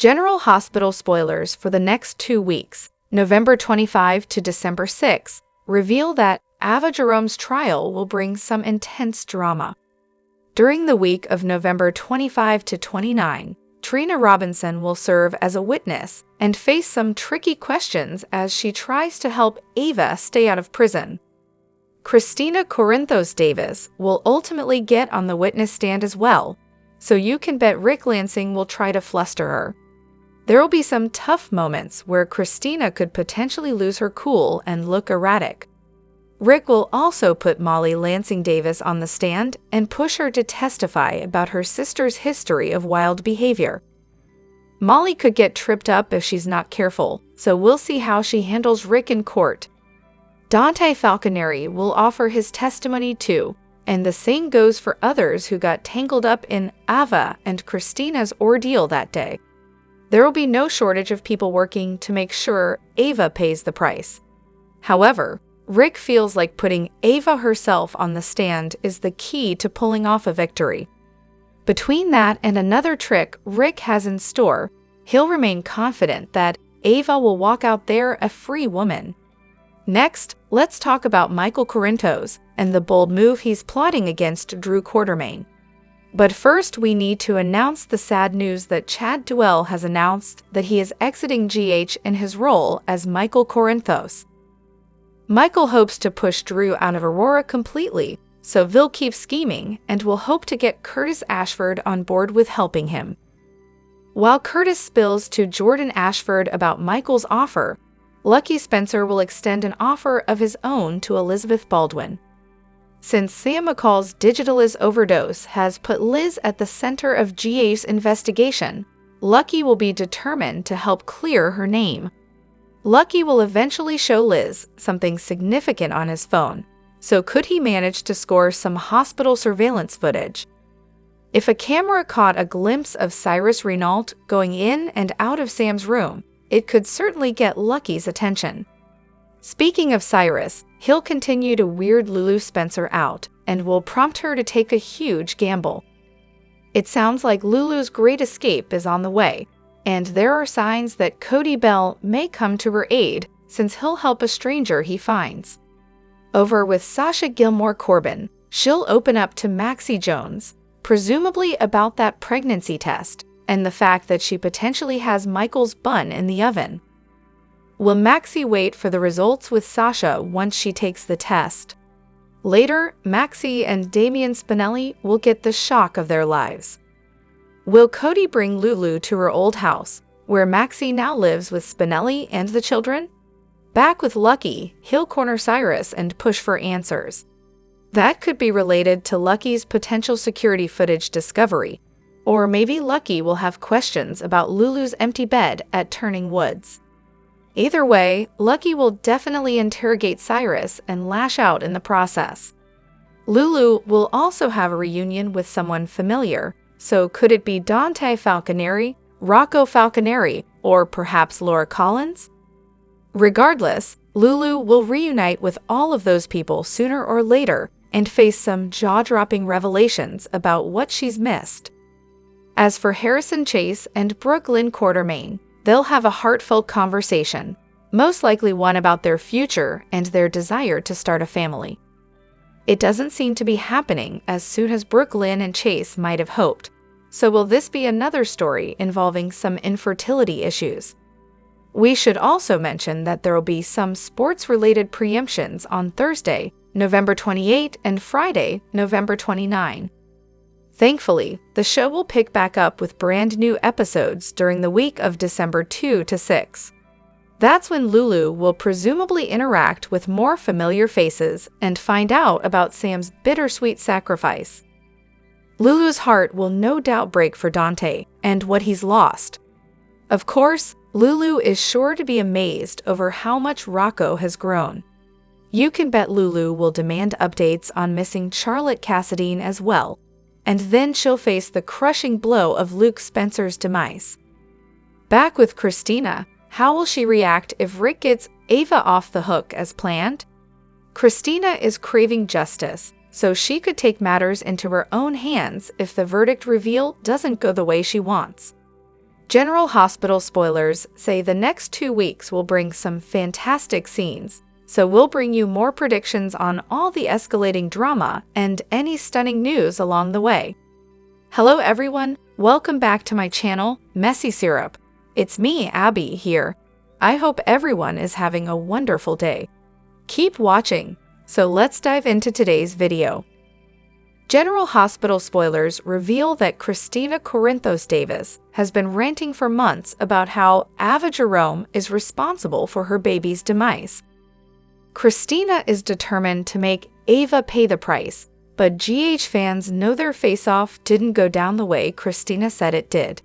General Hospital spoilers for the next 2 weeks, November 25 to December 6, reveal that Ava Jerome's trial will bring some intense drama. During the week of November 25 to 29, Trina Robinson will serve as a witness and face some tricky questions as she tries to help Ava stay out of prison. Kristina Corinthos Davis will ultimately get on the witness stand as well, so you can bet Rick Lansing will try to fluster her. There will be some tough moments where Kristina could potentially lose her cool and look erratic. Rick will also put Molly Lansing Davis on the stand and push her to testify about her sister's history of wild behavior. Molly could get tripped up if she's not careful, so we'll see how she handles Rick in court. Dante Falconeri will offer his testimony too, and the same goes for others who got tangled up in Ava and Kristina's ordeal that day. There will be no shortage of people working to make sure Ava pays the price. However, Rick feels like putting Ava herself on the stand is the key to pulling off a victory. Between that and another trick Rick has in store, he'll remain confident that Ava will walk out there a free woman. Next, let's talk about Michael Corinthos and the bold move he's plotting against Drew Quartermaine. But first, we need to announce the sad news that Chad Duell has announced that he is exiting GH in his role as Michael Corinthos. Michael hopes to push Drew out of Aurora completely, so Vil keeps scheming and will hope to get Curtis Ashford on board with helping him. While Curtis spills to Jordan Ashford about Michael's offer, Lucky Spencer will extend an offer of his own to Elizabeth Baldwin. Since Sam McCall's Digitalis overdose has put Liz at the center of GA's investigation, Lucky will be determined to help clear her name. Lucky will eventually show Liz something significant on his phone, so could he manage to score some hospital surveillance footage? If a camera caught a glimpse of Cyrus Renault going in and out of Sam's room, it could certainly get Lucky's attention. Speaking of Cyrus, he'll continue to weird Lulu Spencer out and will prompt her to take a huge gamble. It sounds like Lulu's great escape is on the way, and there are signs that Cody Bell may come to her aid since he'll help a stranger he finds. Over with Sasha Gilmore Corbin, she'll open up to Maxie Jones, presumably about that pregnancy test and the fact that she potentially has Michael's bun in the oven. Will Maxie wait for the results with Sasha once she takes the test? Later, Maxie and Damian Spinelli will get the shock of their lives. Will Cody bring Lulu to her old house, where Maxie now lives with Spinelli and the children? Back with Lucky, he'll corner Cyrus and push for answers. That could be related to Lucky's potential security footage discovery, or maybe Lucky will have questions about Lulu's empty bed at Turning Woods. Either way, Lucky will definitely interrogate Cyrus and lash out in the process. Lulu will also have a reunion with someone familiar, so could it be Dante Falconeri, Rocco Falconeri, or perhaps Laura Collins? Regardless, Lulu will reunite with all of those people sooner or later and face some jaw-dropping revelations about what she's missed. As for Harrison Chase and Brooklyn Quartermaine, they'll have a heartfelt conversation, most likely one about their future and their desire to start a family. It doesn't seem to be happening as soon as Brooklyn and Chase might have hoped, so will this be another story involving some infertility issues? We should also mention that there will be some sports-related preemptions on Thursday, November 28 and Friday, November 29. Thankfully, the show will pick back up with brand new episodes during the week of December 2 to 6. That's when Lulu will presumably interact with more familiar faces and find out about Sam's bittersweet sacrifice. Lulu's heart will no doubt break for Dante and what he's lost. Of course, Lulu is sure to be amazed over how much Rocco has grown. You can bet Lulu will demand updates on missing Charlotte Cassadine as well, and then she'll face the crushing blow of Luke Spencer's demise. Back with Kristina, how will she react if Rick gets Ava off the hook as planned? Kristina is craving justice, so she could take matters into her own hands if the verdict reveal doesn't go the way she wants. General Hospital spoilers say the next 2 weeks will bring some fantastic scenes, so we'll bring you more predictions on all the escalating drama and any stunning news along the way. Hello everyone, welcome back to my channel, Messy Syrup. It's me, Abby, here. I hope everyone is having a wonderful day. Keep watching, so let's dive into today's video. General Hospital spoilers reveal that Kristina Corinthos Davis has been ranting for months about how Ava Jerome is responsible for her baby's demise. Kristina is determined to make Ava pay the price, but GH fans know their face-off didn't go down the way Kristina said it did.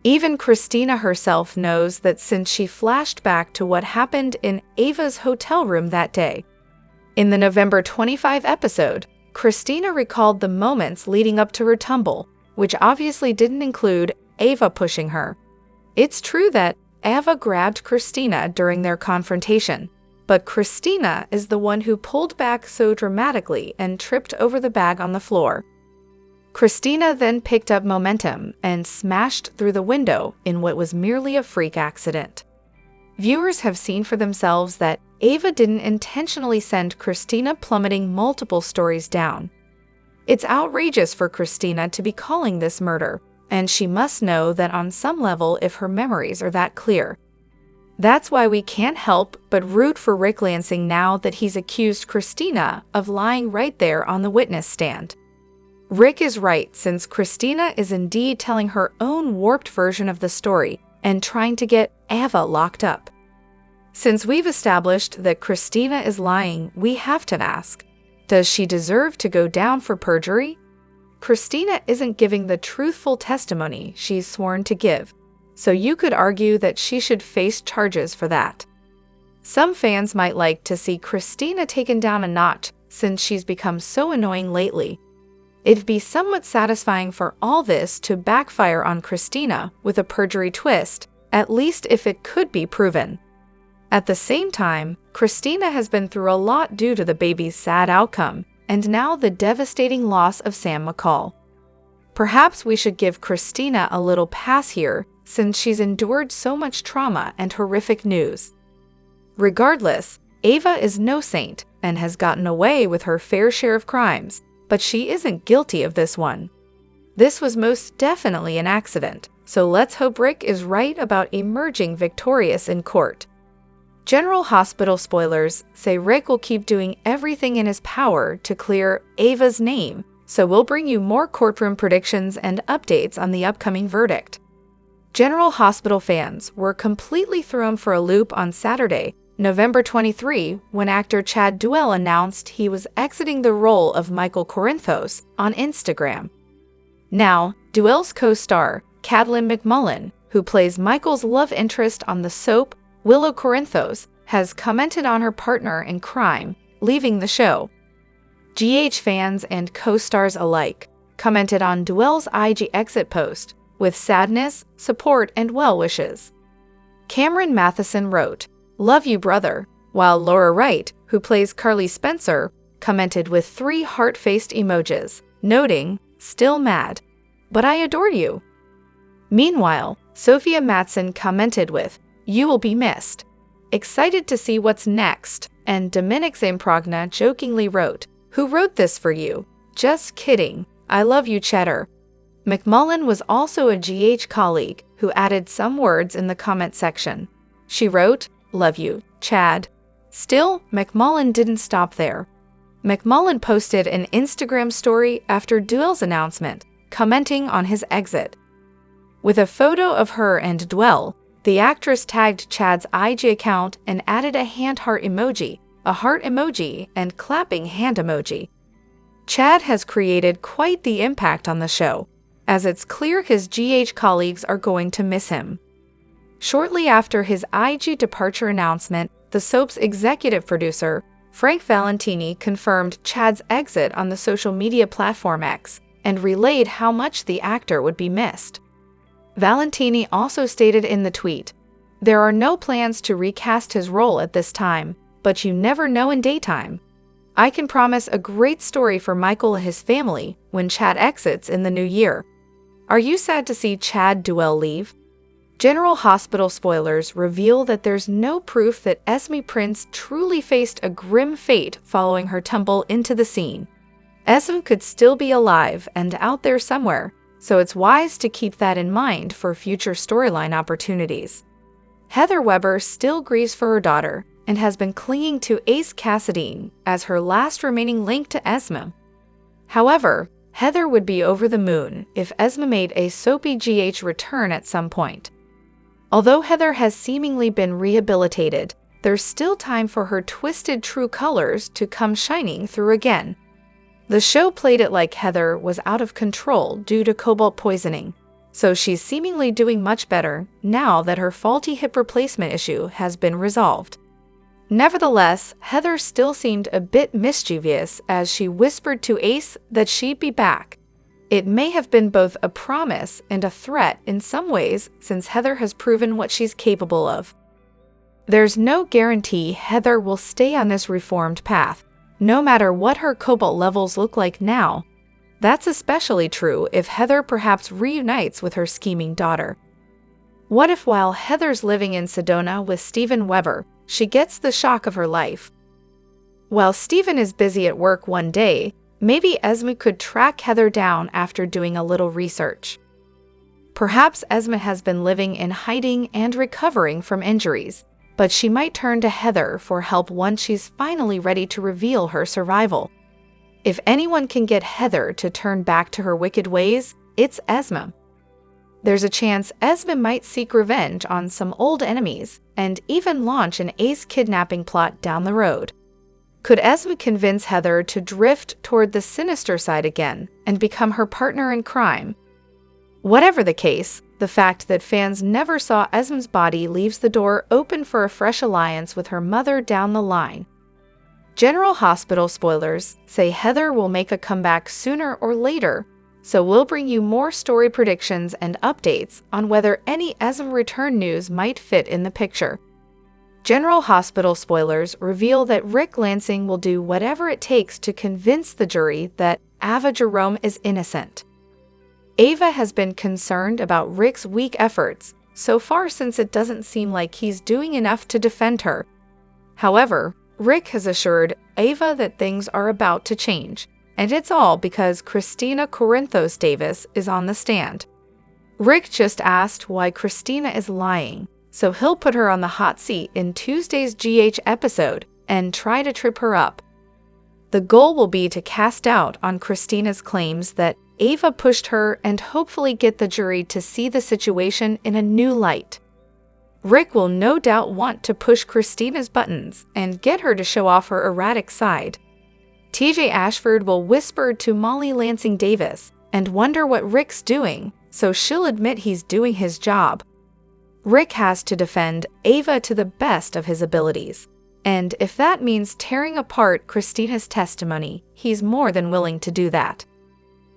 Even Kristina herself knows that since she flashed back to what happened in Ava's hotel room that day. In the November 25 episode, Kristina recalled the moments leading up to her tumble, which obviously didn't include Ava pushing her. It's true that Ava grabbed Kristina during their confrontation, but Kristina is the one who pulled back so dramatically and tripped over the bag on the floor. Kristina then picked up momentum and smashed through the window in what was merely a freak accident. Viewers have seen for themselves that Ava didn't intentionally send Kristina plummeting multiple stories down. It's outrageous for Kristina to be calling this murder, and she must know that on some level if her memories are that clear. That's why we can't help but root for Rick Lansing now that he's accused Kristina of lying right there on the witness stand. Rick is right, since Kristina is indeed telling her own warped version of the story and trying to get Ava locked up. Since we've established that Kristina is lying, we have to ask, does she deserve to go down for perjury? Kristina isn't giving the truthful testimony she's sworn to give, so you could argue that she should face charges for that. Some fans might like to see Kristina taken down a notch since she's become so annoying lately. It'd be somewhat satisfying for all this to backfire on Kristina with a perjury twist, at least if it could be proven. At the same time, Kristina has been through a lot due to the baby's sad outcome, and now the devastating loss of Sam McCall. Perhaps we should give Kristina a little pass here, since she's endured so much trauma and horrific news. Regardless, Ava is no saint and has gotten away with her fair share of crimes, but she isn't guilty of this one. This was most definitely an accident, so let's hope Rick is right about emerging victorious in court. General Hospital spoilers say Rick will keep doing everything in his power to clear Ava's name, so we'll bring you more courtroom predictions and updates on the upcoming verdict. General Hospital fans were completely thrown for a loop on Saturday, November 23, when actor Chad Duell announced he was exiting the role of Michael Corinthos on Instagram. Now, Duell's co-star, Caitlin McMullen, who plays Michael's love interest on the soap Willow Corinthos, has commented on her partner in crime leaving the show. GH fans and co-stars alike commented on Duell's IG exit post with sadness, support, and well wishes. Cameron Matheson wrote, "Love you, brother," while Laura Wright, who plays Carly Spencer, commented with 3 heart-faced emojis, noting, "Still mad, but I adore you." Meanwhile, Sophia Matson commented with, "You will be missed. Excited to see what's next," and Dominic Zamprogna jokingly wrote, "Who wrote this for you? Just kidding. I love you, Cheddar." McMullen was also a GH colleague who added some words in the comment section. She wrote, "Love you, Chad." Still, McMullen didn't stop there. McMullen posted an Instagram story after Duell's announcement, commenting on his exit. With a photo of her and Duell, the actress tagged Chad's IG account and added a hand heart emoji, a heart emoji, and clapping hand emoji. Chad has created quite the impact on the show, as it's clear his GH colleagues are going to miss him. Shortly after his IG departure announcement, the soap's executive producer, Frank Valentini, confirmed Chad's exit on the social media platform X and relayed how much the actor would be missed. Valentini also stated in the tweet, "There are no plans to recast his role at this time, but you never know in daytime. I can promise a great story for Michael and his family when Chad exits in the new year." Are you sad to see Chad Duell leave? General Hospital spoilers reveal that there's no proof that Esme Prince truly faced a grim fate following her tumble into the scene. Esme could still be alive and out there somewhere, so it's wise to keep that in mind for future storyline opportunities. Heather Weber still grieves for her daughter and has been clinging to Ace Cassadine as her last remaining link to Esme. However, Heather would be over the moon if Esme made a soapy GH return at some point. Although Heather has seemingly been rehabilitated, there's still time for her twisted true colors to come shining through again. The show played it like Heather was out of control due to cobalt poisoning, so she's seemingly doing much better now that her faulty hip replacement issue has been resolved. Nevertheless, Heather still seemed a bit mischievous as she whispered to Ace that she'd be back. It may have been both a promise and a threat in some ways, since Heather has proven what she's capable of. There's no guarantee Heather will stay on this reformed path, no matter what her cobalt levels look like now. That's especially true if Heather perhaps reunites with her scheming daughter. What if while Heather's living in Sedona with Steven Weber, she gets the shock of her life? While Steven is busy at work one day, maybe Esme could track Heather down after doing a little research. Perhaps Esme has been living in hiding and recovering from injuries, but she might turn to Heather for help once she's finally ready to reveal her survival. If anyone can get Heather to turn back to her wicked ways, it's Esme. There's a chance Esme might seek revenge on some old enemies and even launch an Ace kidnapping plot down the road. Could Esme convince Heather to drift toward the sinister side again and become her partner in crime? Whatever the case, the fact that fans never saw Esme's body leaves the door open for a fresh alliance with her mother down the line. General Hospital spoilers say Heather will make a comeback sooner or later, so we'll bring you more story predictions and updates on whether any Esme return news might fit in the picture. General Hospital spoilers reveal that Rick Lansing will do whatever it takes to convince the jury that Ava Jerome is innocent. Ava has been concerned about Rick's weak efforts so far, since it doesn't seem like he's doing enough to defend her. However, Rick has assured Ava that things are about to change, and it's all because Kristina Corinthos Davis is on the stand. Rick just asked why Kristina is lying, so he'll put her on the hot seat in Tuesday's GH episode and try to trip her up. The goal will be to cast doubt on Kristina's claims that Ava pushed her and hopefully get the jury to see the situation in a new light. Rick will no doubt want to push Kristina's buttons and get her to show off her erratic side. TJ Ashford will whisper to Molly Lansing Davis and wonder what Rick's doing, so she'll admit he's doing his job. Rick has to defend Ava to the best of his abilities, and if that means tearing apart Kristina's testimony, he's more than willing to do that.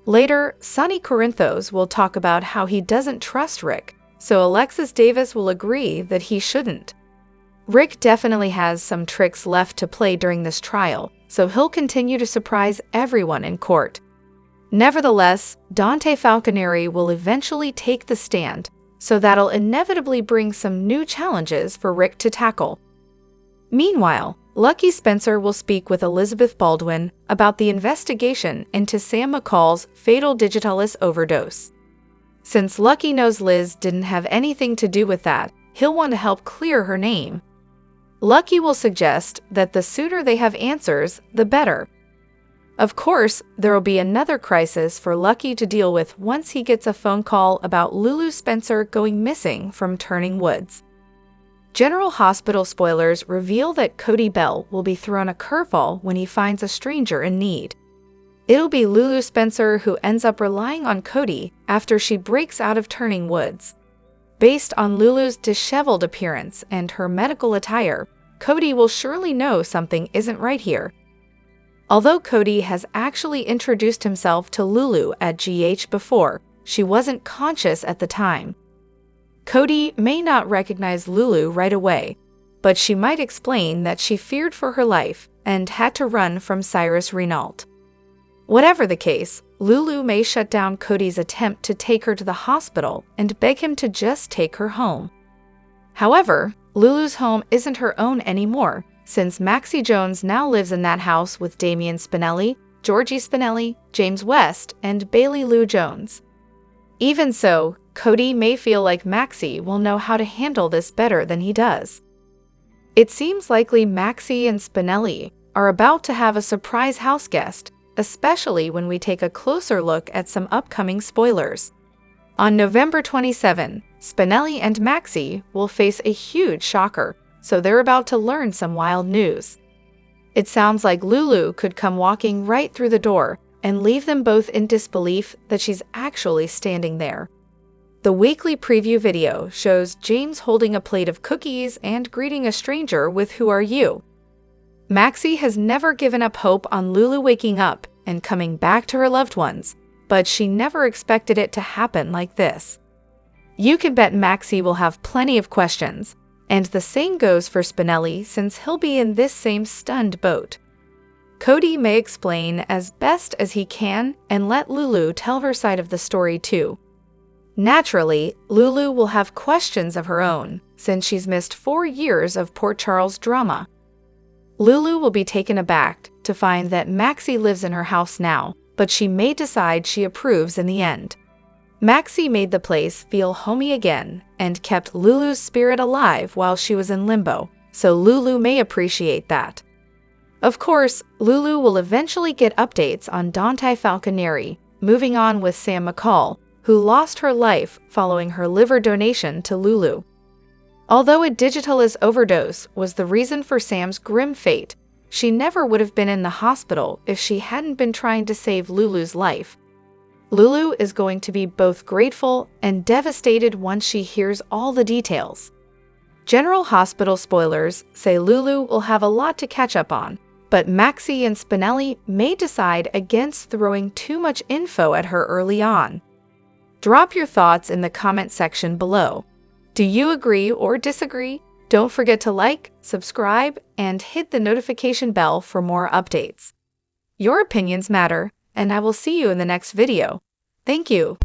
Later, Sonny Corinthos will talk about how he doesn't trust Rick, so Alexis Davis will agree that he shouldn't. Rick definitely has some tricks left to play during this trial, so he'll continue to surprise everyone in court. Nevertheless, Dante Falconeri will eventually take the stand, so that'll inevitably bring some new challenges for Rick to tackle. Meanwhile, Lucky Spencer will speak with Elizabeth Baldwin about the investigation into Sam McCall's fatal digitalis overdose. Since Lucky knows Liz didn't have anything to do with that, he'll want to help clear her name. Lucky will suggest that the sooner they have answers, the better. Of course, there will be another crisis for Lucky to deal with once he gets a phone call about Lulu Spencer going missing from Turning Woods. General Hospital spoilers reveal that Cody Bell will be thrown a curveball when he finds a stranger in need. It'll be Lulu Spencer who ends up relying on Cody after she breaks out of Turning Woods. Based on Lulu's disheveled appearance and her medical attire, Cody will surely know something isn't right here. Although Cody has actually introduced himself to Lulu at GH before, she wasn't conscious at the time. Cody may not recognize Lulu right away, but she might explain that she feared for her life and had to run from Cyrus Renault. Whatever the case, Lulu may shut down Cody's attempt to take her to the hospital and beg him to just take her home. However, Lulu's home isn't her own anymore, since Maxie Jones now lives in that house with Damian Spinelli, Georgie Spinelli, James West, and Bailey Lou Jones. Even so, Cody may feel like Maxie will know how to handle this better than he does. It seems likely Maxie and Spinelli are about to have a surprise house guest, especially when we take a closer look at some upcoming spoilers. On November 27, Spinelli and Maxie will face a huge shocker, so they're about to learn some wild news. It sounds like Lulu could come walking right through the door and leave them both in disbelief that she's actually standing there. The weekly preview video shows James holding a plate of cookies and greeting a stranger with "Who are you?" Maxie has never given up hope on Lulu waking up and coming back to her loved ones, but she never expected it to happen like this. You can bet Maxie will have plenty of questions, and the same goes for Spinelli since he'll be in this same stunned boat. Cody may explain as best as he can and let Lulu tell her side of the story too. Naturally, Lulu will have questions of her own since she's missed 4 years of Port Charles drama. Lulu will be taken aback to find that Maxie lives in her house now, but she may decide she approves in the end. Maxie made the place feel homey again and kept Lulu's spirit alive while she was in limbo, so Lulu may appreciate that. Of course, Lulu will eventually get updates on Dante Falconeri, moving on with Sam McCall, who lost her life following her liver donation to Lulu. Although a Digitalis overdose was the reason for Sam's grim fate, she never would have been in the hospital if she hadn't been trying to save Lulu's life. Lulu is going to be both grateful and devastated once she hears all the details. General Hospital spoilers say Lulu will have a lot to catch up on, but Maxie and Spinelli may decide against throwing too much info at her early on. Drop your thoughts in the comment section below. Do you agree or disagree? Don't forget to like, subscribe, and hit the notification bell for more updates. Your opinions matter, and I will see you in the next video. Thank you.